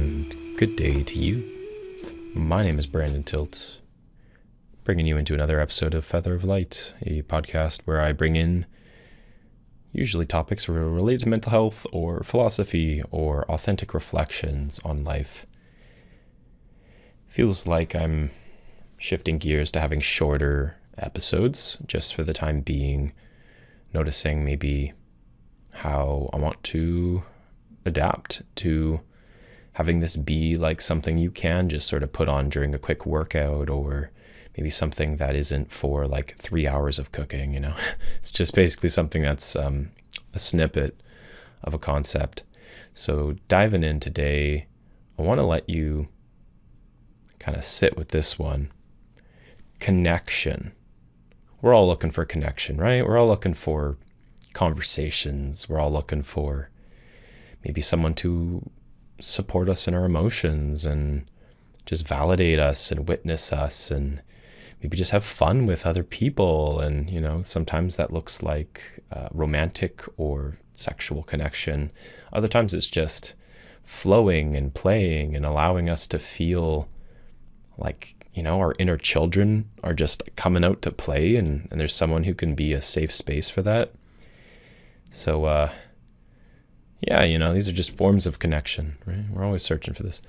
and good day to you. My name is Brandon Tilt, bringing you into another episode of Feather of Light, a podcast where I bring in usually topics related to mental health or philosophy or authentic reflections on life. Feels like I'm shifting gears to having shorter episodes just for the time being, noticing maybe how I want to adapt to having this be like something you can just sort of put on during a quick workout, or maybe something that isn't for like 3 hours of cooking, you know. It's just basically something that's a snippet of a concept. So diving in today, I want to let you kind of sit with this one. Connection. We're all looking for connection, right? We're all looking for conversations. We're all looking for maybe someone to support us in our emotions and just validate us and witness us, and maybe just have fun with other people. And, you know, sometimes that looks like romantic or sexual connection. Other times it's just flowing and playing and allowing us to feel like, you know, our inner children are just coming out to play, and there's someone who can be a safe space for that. So, yeah, you know, these are just forms of connection, right? We're always searching for this.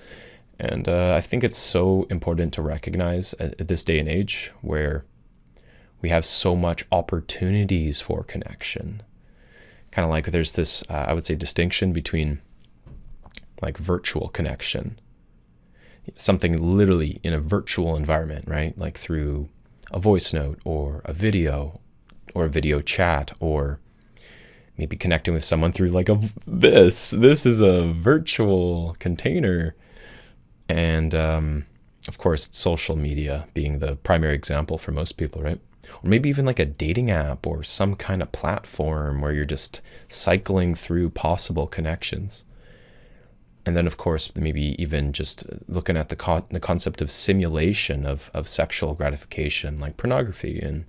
And I think it's so important to recognize at this day and age where we have so much opportunities for connection. Kind of like there's this, I would say, distinction between like virtual connection, something literally in a virtual environment, right? Like through a voice note or a video chat, or maybe connecting with someone through like this is a virtual container. And of course, social media being the primary example for most people, right? Or maybe even like a dating app or some kind of platform where you're just cycling through possible connections. And then, of course, maybe even just looking at the concept of simulation of sexual gratification, like pornography, and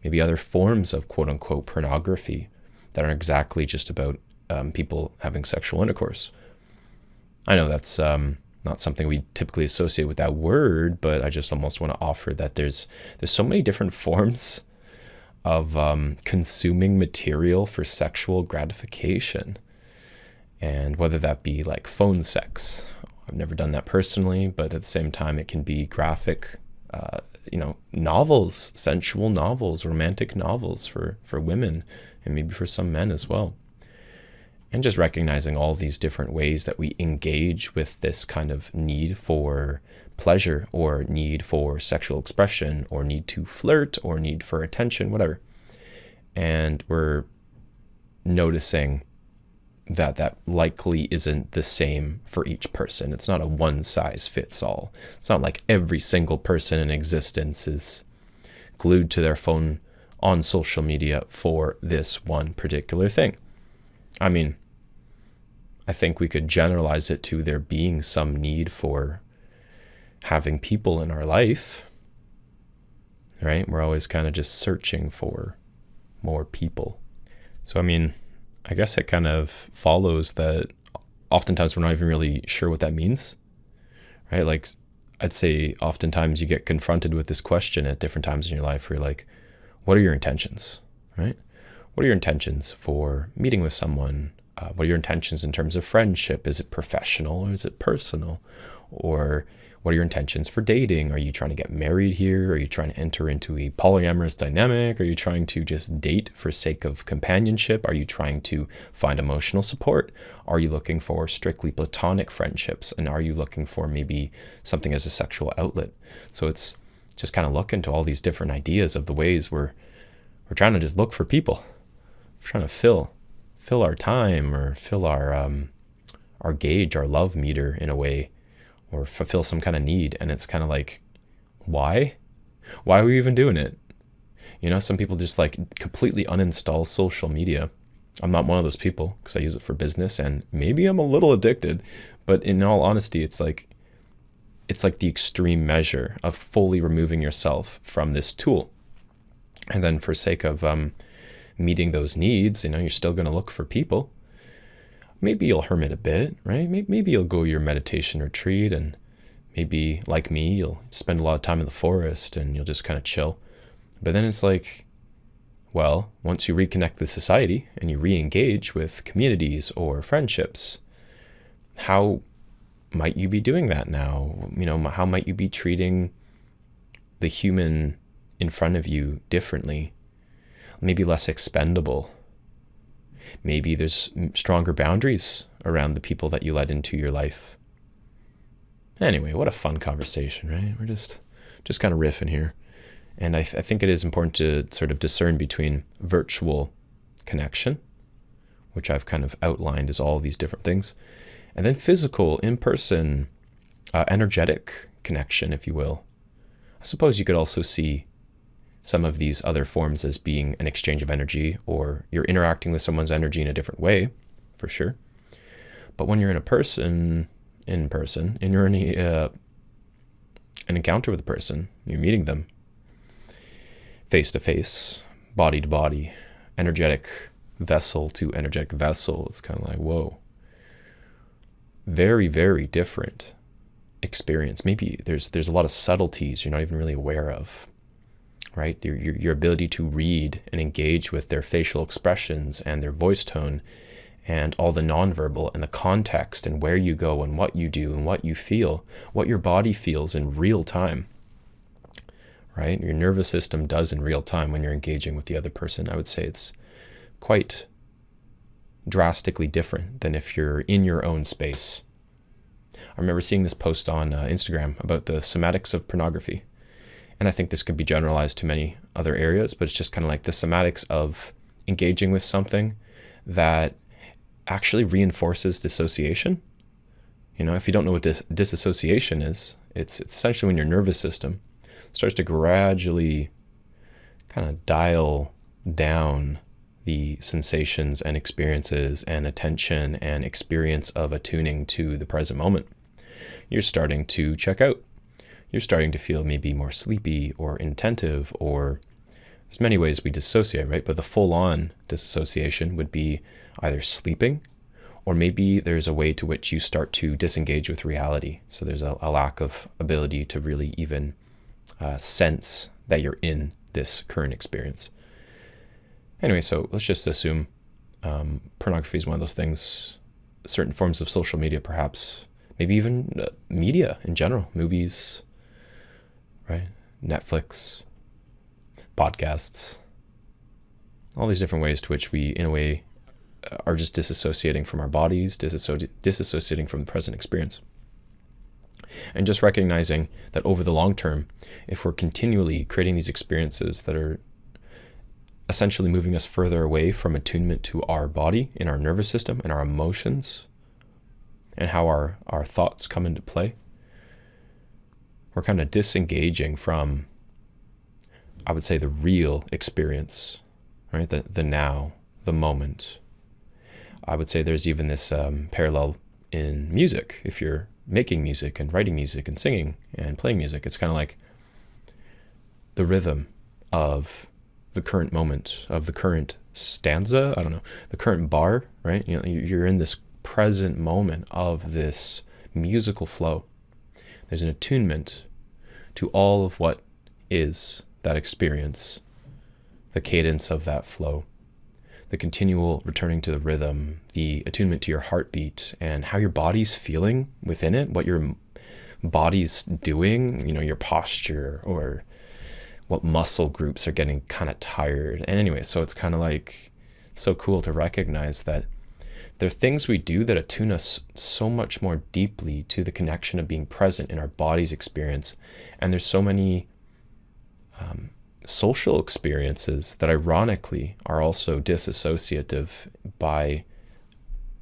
maybe other forms of quote unquote pornography that aren't exactly just about people having sexual intercourse. I know that's not something we typically associate with that word, but I just almost want to offer that there's so many different forms of consuming material for sexual gratification. And whether that be like phone sex, I've never done that personally, but at the same time, it can be graphic, novels, sensual novels, romantic novels for women, and maybe for some men as well. And just recognizing all these different ways that we engage with this kind of need for pleasure, or need for sexual expression, or need to flirt, or need for attention, whatever. And we're noticing that likely isn't the same for each person. It's not a one size fits all. It's not like every single person in existence is glued to their phone on social media for this one particular thing. I mean, I think we could generalize it to there being some need for having people in our life, right? We're always kind of just searching for more people. So, I mean, I guess it kind of follows that oftentimes we're not even really sure what that means, right? Like, I'd say oftentimes you get confronted with this question at different times in your life where you're like, what are your intentions, right? What are your intentions for meeting with someone? What are your intentions in terms of friendship? Is it professional or is it personal? Or what are your intentions for dating? Are you trying to get married here? Are you trying to enter into a polyamorous dynamic? Are you trying to just date for sake of companionship? Are you trying to find emotional support? Are you looking for strictly platonic friendships? And are you looking for maybe something as a sexual outlet? So it's just kind of look into all these different ideas of the ways we're trying to just look for people. We're trying to fill our time, or fill our gauge, our love meter in a way, or fulfill some kind of need. And it's kind of like, why are we even doing it? You know, some people just like completely uninstall social media. I'm not one of those people because I use it for business, and maybe I'm a little addicted, but in all honesty, it's like the extreme measure of fully removing yourself from this tool. And then for sake of meeting those needs, you know, you're still going to look for people. maybe you'll hermit a bit, right? Maybe you'll go your meditation retreat, and maybe, like me, you'll spend a lot of time in the forest and you'll just kind of chill. But then it's like, well, once you reconnect with society and you re-engage with communities or friendships, how might you be doing that now? How might you be treating the human in front of you differently? Maybe less expendable. Maybe there's stronger boundaries around the people that you let into your life. Anyway, what a fun conversation, right? We're just kind of riffing here. And I think it is important to sort of discern between virtual connection, which I've kind of outlined as all these different things, and then physical, in-person, energetic connection, if you will. I suppose you could also see some of these other forms as being an exchange of energy, or you're interacting with someone's energy in a different way, for sure. But when you're in person, and you're in an encounter with a person, you're meeting them face to face, body to body, energetic vessel to energetic vessel, it's kind of like, whoa. Very, very different experience. Maybe there's a lot of subtleties you're not even really aware of, right? Your ability to read and engage with their facial expressions and their voice tone and all the nonverbal and the context and where you go and what you do and what you feel, what your body feels in real time, right? Your nervous system does in real time when you're engaging with the other person. I would say it's quite drastically different than if you're in your own space. I remember seeing this post on Instagram about the somatics of pornography. And I think this could be generalized to many other areas, but it's just kind of like the somatics of engaging with something that actually reinforces dissociation. If you don't know what dissociation is, it's essentially when your nervous system starts to gradually kind of dial down the sensations and experiences and attention and experience of attuning to the present moment. You're starting to check out. You're starting to feel maybe more sleepy or inattentive, or there's many ways we dissociate, right? But the full-on dissociation would be either sleeping, or maybe there's a way to which you start to disengage with reality. So there's a lack of ability to really even sense that you're in this current experience. Anyway, so let's just assume pornography is one of those things, certain forms of social media perhaps, maybe even media in general, movies, right? Netflix, podcasts, all these different ways to which we, in a way, are just disassociating from our bodies, disassociating from the present experience. And just recognizing that over the long term, if we're continually creating these experiences that are essentially moving us further away from attunement to our body and our nervous system and our emotions and how our thoughts come into play, we're kind of disengaging from, I would say, the real experience, right? The now, the moment. I would say there's even this parallel in music. If you're making music and writing music and singing and playing music, it's kind of like the rhythm of the current moment, of the current stanza, I don't know, the current bar, right? You're in this present moment of this musical flow. There's an attunement to all of what is that experience, the cadence of that flow, the continual returning to the rhythm, the attunement to your heartbeat and how your body's feeling within it, what your body's doing, your posture, or what muscle groups are getting kind of tired. And anyway, so it's kind of like so cool to recognize that there are things we do that attune us so much more deeply to the connection of being present in our body's experience. And there's so many social experiences that ironically are also disassociative by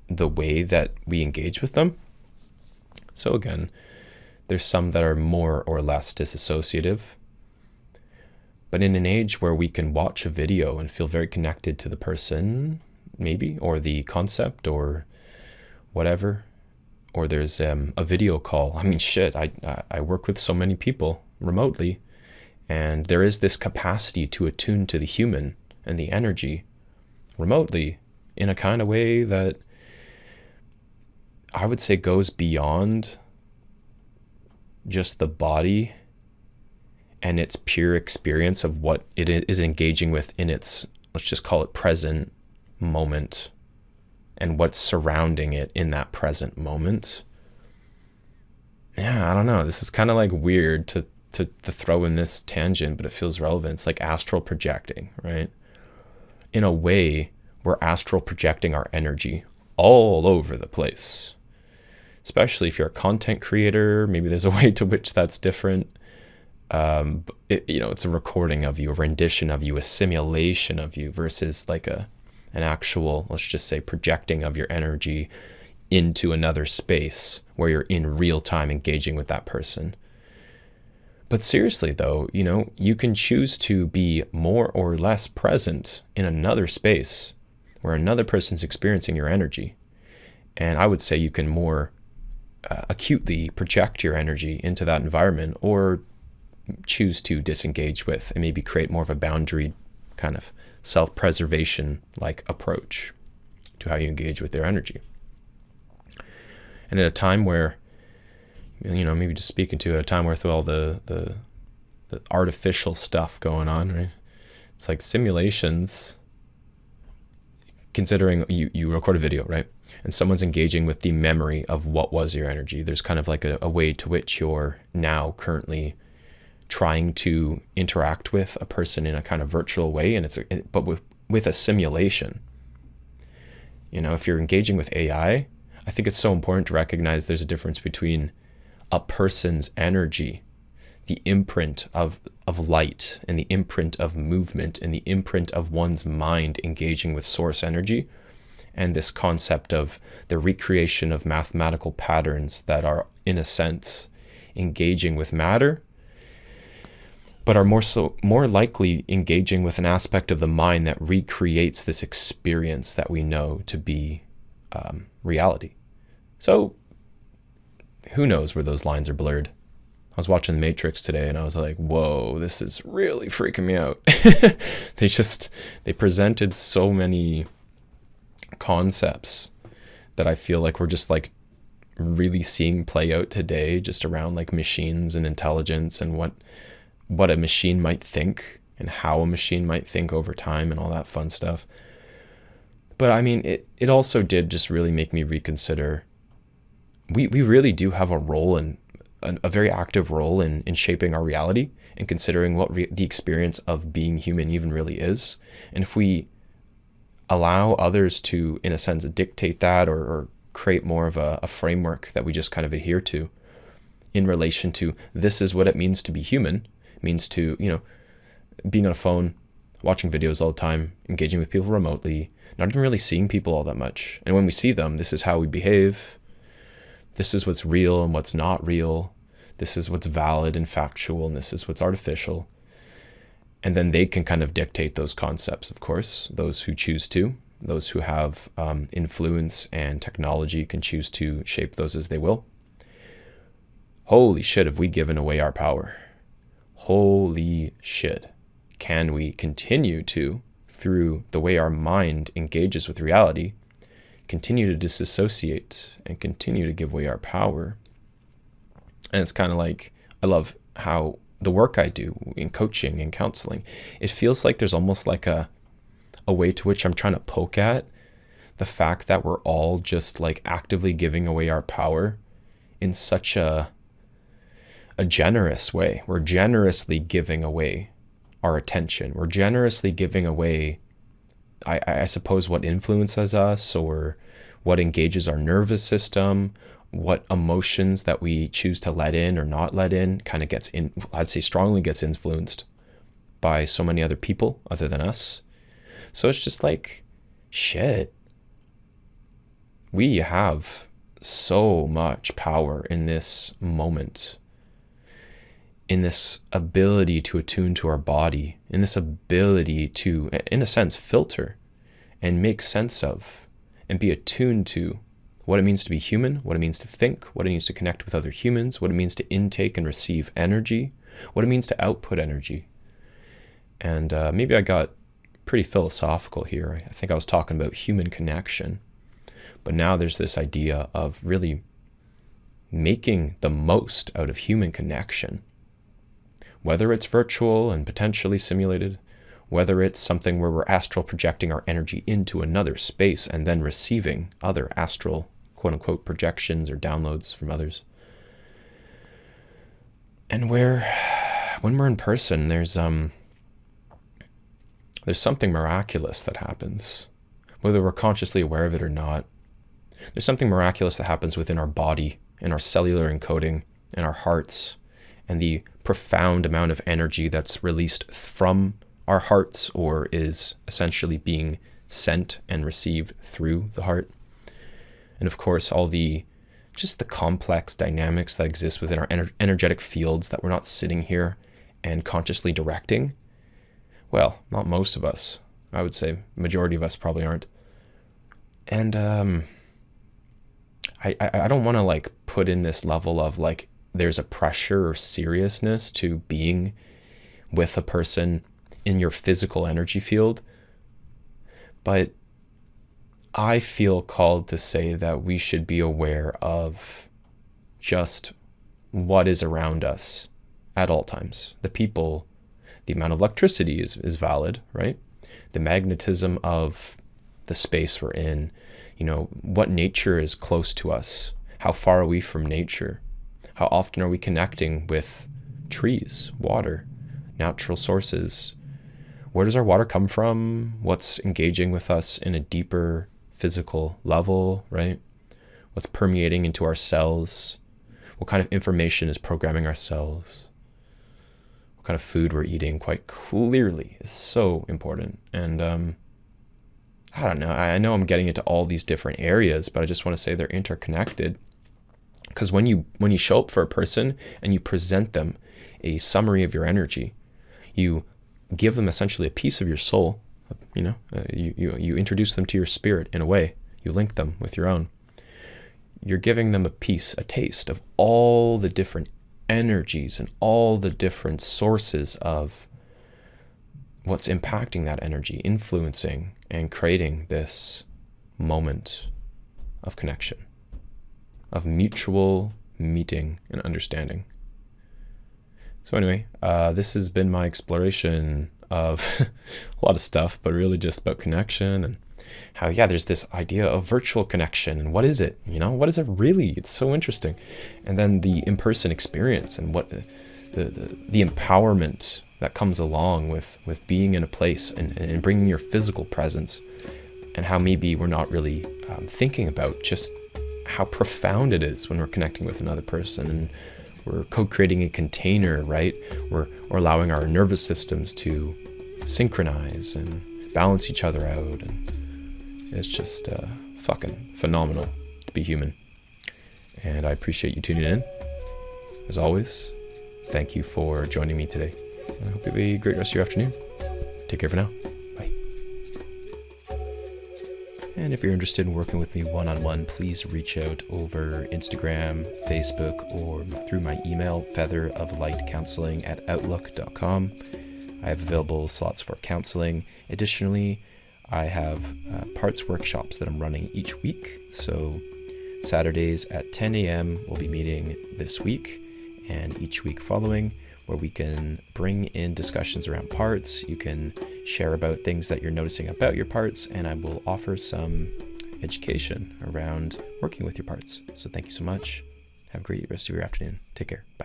the way that we engage with them. So again, there's some that are more or less disassociative. But in an age where we can watch a video and feel very connected to the person, maybe, or the concept or whatever, or there's a video call. I mean, shit, I work with so many people remotely, and there is this capacity to attune to the human and the energy remotely in a kind of way that I would say goes beyond just the body and its pure experience of what it is engaging with in its, let's just call it present moment, and what's surrounding it in that present moment. Yeah, I don't know. This is kind of like weird to throw in this tangent, but it feels relevant. It's like astral projecting, right? In a way, we're astral projecting our energy all over the place. Especially if you're a content creator, maybe there's a way to which that's different. It's a recording of you, a rendition of you, a simulation of you, versus like an actual, let's just say, projecting of your energy into another space where you're in real time engaging with that person. But seriously though, you can choose to be more or less present in another space where another person's experiencing your energy. And I would say you can more acutely project your energy into that environment, or choose to disengage with and maybe create more of a boundary kind of self-preservation like approach to how you engage with their energy. And at a time where, maybe just speaking to a time with all the artificial stuff going on, right? It's like simulations, considering you record a video, right? And someone's engaging with the memory of what was your energy. There's kind of like a way to which you're now currently trying to interact with a person in a kind of virtual way, and but with a simulation. If you're engaging with AI, I think it's so important to recognize there's a difference between a person's energy, the imprint of light, and the imprint of movement, and the imprint of one's mind engaging with source energy, and this concept of the recreation of mathematical patterns that are, in a sense, engaging with matter, but are more likely engaging with an aspect of the mind that recreates this experience that we know to be reality. So who knows where those lines are blurred? I was watching The Matrix today and I was like, whoa, this is really freaking me out. They presented so many concepts that I feel like we're just like really seeing play out today, just around like machines and intelligence and what a machine might think and how a machine might think over time and all that fun stuff. But I mean, it also did just really make me reconsider. We really do have a role in a very active role in shaping our reality and considering what the experience of being human even really is. And if we allow others to, in a sense, dictate that or create more of a framework that we just kind of adhere to in relation to this is what it means to be human, it means to, being on a phone, watching videos all the time, engaging with people remotely, not even really seeing people all that much. And when we see them, this is how we behave. This is what's real and what's not real. This is what's valid and factual, and this is what's artificial. And then they can kind of dictate those concepts, of course. Those who choose to, those who have influence and technology can choose to shape those as they will. Holy shit, have we given away our power? Holy shit. Can we continue to, through the way our mind engages with reality, continue to disassociate and continue to give away our power? And it's kind of like, I love how the work I do in coaching and counseling, it feels like there's almost like a way to which I'm trying to poke at the fact that we're all just like actively giving away our power in such a generous way. We're generously giving away our attention. We're generously giving away, I suppose, what influences us or what engages our nervous system, what emotions that we choose to let in or not let in kind of I'd say strongly gets influenced by so many other people other than us. So it's just like, shit. We have so much power in this moment, in this ability to attune to our body, in this ability to, in a sense, filter and make sense of and be attuned to what it means to be human, what it means to think, what it means to connect with other humans, what it means to intake and receive energy, what it means to output energy. And maybe I got pretty philosophical here. I think I was talking about human connection. But now there's this idea of really making the most out of human connection, whether it's virtual and potentially simulated, whether it's something where we're astral projecting our energy into another space and then receiving other astral, quote unquote, projections or downloads from others. And when we're in person, there's something miraculous that happens, whether we're consciously aware of it or not. There's something miraculous that happens within our body, in our cellular encoding, in our hearts, and the profound amount of energy that's released from our hearts or is essentially being sent and received through the heart. And of course, all the complex dynamics that exist within our energetic fields that we're not sitting here and consciously directing. Well, not most of us. I would say majority of us probably aren't. And I don't want to like put in this level of like there's a pressure or seriousness to being with a person in your physical energy field. But I feel called to say that we should be aware of just what is around us at all times. The people, the amount of electricity is valid, right? The magnetism of the space we're in, what nature is close to us, how far are we from nature, how often are we connecting with trees, water, natural sources, where does our water come from, what's engaging with us in a deeper physical level, right? What's permeating into our cells, what kind of information is programming our cells, what kind of food we're eating quite clearly is so important. And I don't know, I know I'm getting into all these different areas, but I just want to say they're interconnected. Because when you show up for a person and you present them a summary of your energy, you give them essentially a piece of your soul, you introduce them to your spirit in a way, you link them with your own. You're giving them a taste of all the different energies and all the different sources of what's impacting that energy, influencing and creating this moment of connection, of mutual meeting and understanding. So anyway, this has been my exploration of a lot of stuff, but really just about connection and how, there's this idea of virtual connection and what is it? What is it really? It's so interesting. And then the in-person experience and what the empowerment that comes along with being in a place and bringing your physical presence, and how maybe we're not really thinking about just how profound it is when we're connecting with another person and we're co-creating a container, right? We're allowing our nervous systems to synchronize and balance each other out, and it's just fucking phenomenal to be human. And I appreciate you tuning in. As always, thank you for joining me today. And I hope you have a great rest of your afternoon. Take care for now. Bye. And if you're interested in working with me one-on-one, please reach out over Instagram, Facebook, or through my email, featheroflightcounseling@outlook.com. I have available slots for counseling. Additionally, I have parts workshops that I'm running each week. So Saturdays at 10 a.m. we'll be meeting this week and each week following, where we can bring in discussions around parts. You can share about things that you're noticing about your parts, and I will offer some education around working with your parts. So thank you so much. Have a great rest of your afternoon. Take care. Bye.